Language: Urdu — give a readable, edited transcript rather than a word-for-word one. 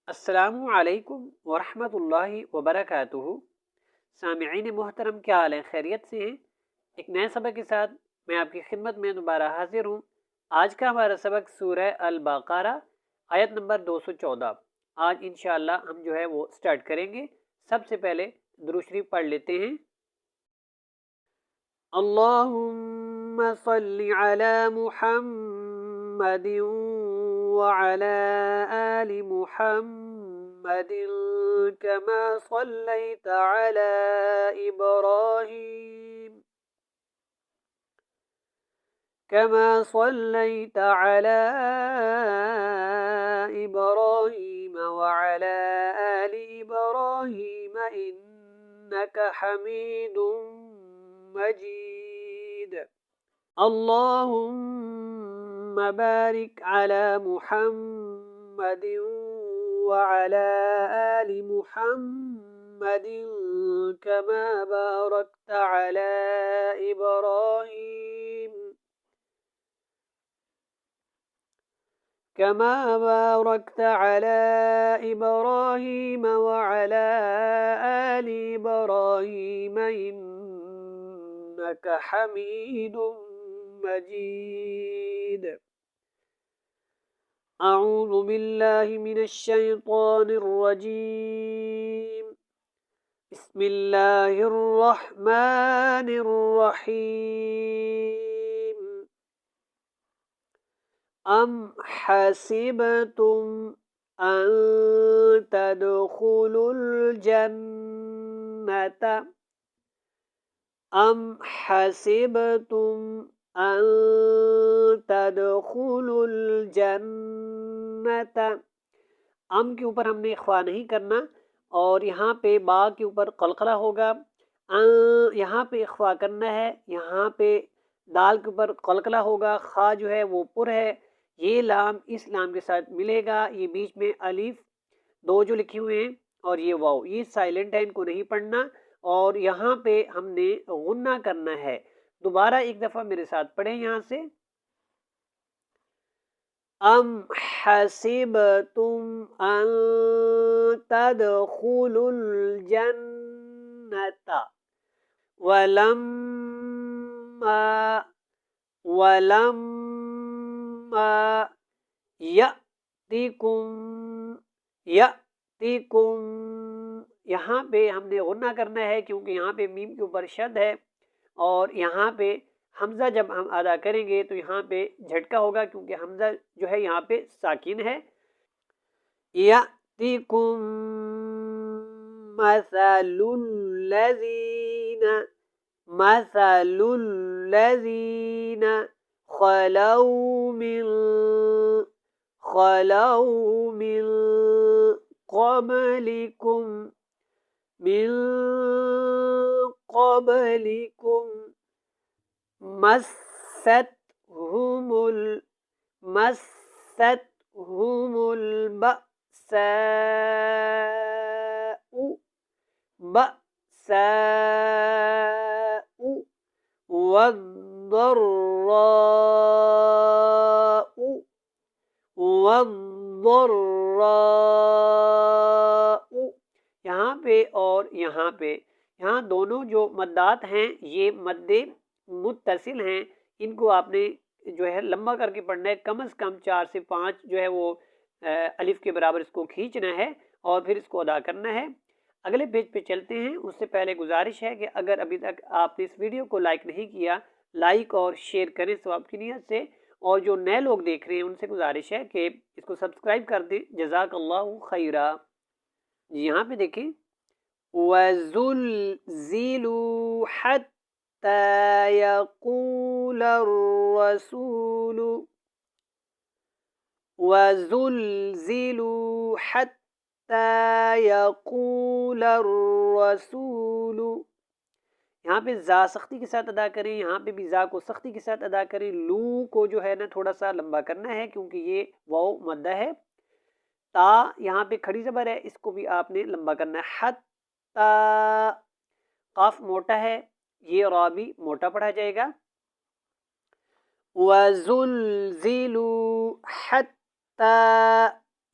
السلام علیکم ورحمۃ اللہ وبرکاتہ۔ سامعین محترم، کیا حال ہے؟ خیریت سے ہیں؟ ایک نئے سبق کے ساتھ میں آپ کی خدمت میں دوبارہ حاضر ہوں۔ آج کا ہمارا سبق سورہ البقرہ آیت نمبر 214۔ آج انشاءاللہ ہم جو ہے وہ سٹارٹ کریں گے۔ سب سے پہلے درود شریف پڑھ لیتے ہیں۔ اللہم صلی علی محمد وعلى آل محمد كما صليت على إبراهيم وعلى آل إبراهيم إنك حميد مجيد اللهم بارك على محمد وعلى آل محمد كما باركت على إبراهيم وعلى آل إبراهيم إنك حميد مجيد أعوذ بالله من الشيطان الرجيم بسم الله الرحمن الرحيم أم حسبتم أن تدخلوا الجنة أن تدخلوا الجنة۔ ام کے اوپر ہم نے اخفا نہیں کرنا، اور یہاں پہ با کے اوپر قلقلہ ہوگا۔ یہاں پہ اخفا کرنا ہے، یہاں پہ دال کے اوپر قلقلہ ہوگا۔ خا جو ہے وہ پر ہے، یہ لام اس لام کے ساتھ ملے گا۔ یہ بیچ میں الف دو جو لکھی ہوئے ہیں اور یہ واو، یہ سائلنٹ ہے، ان کو نہیں پڑھنا۔ اور یہاں پہ ہم نے غنہ کرنا ہے۔ دوبارہ ایک دفعہ میرے ساتھ پڑھیں یہاں سے۔ ام حسبتم ان تدخلوا الجنة ولما یأتکم یہاں پہ ہم نے غنہ کرنا ہے، کیونکہ یہاں پہ میم کے اوپر شد ہے، اور یہاں پہ حمزہ جب ہم ادا کریں گے تو یہاں پہ جھٹکا ہوگا، کیونکہ حمزہ جو ہے یہاں پہ ساکن ہے۔ یأتکم مثل الذین خلوا من قبلکم مستهم البأساء والضراء یہاں پہ اور یہاں پہ، یہاں دونوں جو مدات ہیں یہ مد متصل ہیں، ان کو آپ نے جو ہے لمبا کر کے پڑھنا ہے، کم از کم 4 سے 5 جو ہے وہ الف کے برابر اس کو کھینچنا ہے اور پھر اس کو ادا کرنا ہے۔ اگلے پیج پہ چلتے ہیں۔ اس سے پہلے گزارش ہے کہ اگر ابھی تک آپ نے اس ویڈیو کو لائک نہیں کیا، لائک اور شیئر کریں ثواب کی نیت سے، اور جو نئے لوگ دیکھ رہے ہیں ان سے گزارش ہے کہ اس کو سبسکرائب کر دیں۔ جزاک اللہ خیرہ۔ جی یہاں پہ دیکھیں، وَزُلْزِلُوا حَتَّى يَقُولَ الرَّسُولُ یہاں پہ زا سختی کے ساتھ ادا کریں، یہاں پہ بھی زا کو سختی کے ساتھ ادا کریں۔ لو کو جو ہے نا تھوڑا سا لمبا کرنا ہے، کیونکہ یہ واو مدہ ہے۔ تا یہاں پہ کھڑی زبر ہے، اس کو بھی آپ نے لمبا کرنا ہے۔ حتی، قاف موٹا ہے، یہ را بھی موٹا پڑھا جائے گا۔ وَزُلْزِلُوا حَتَّى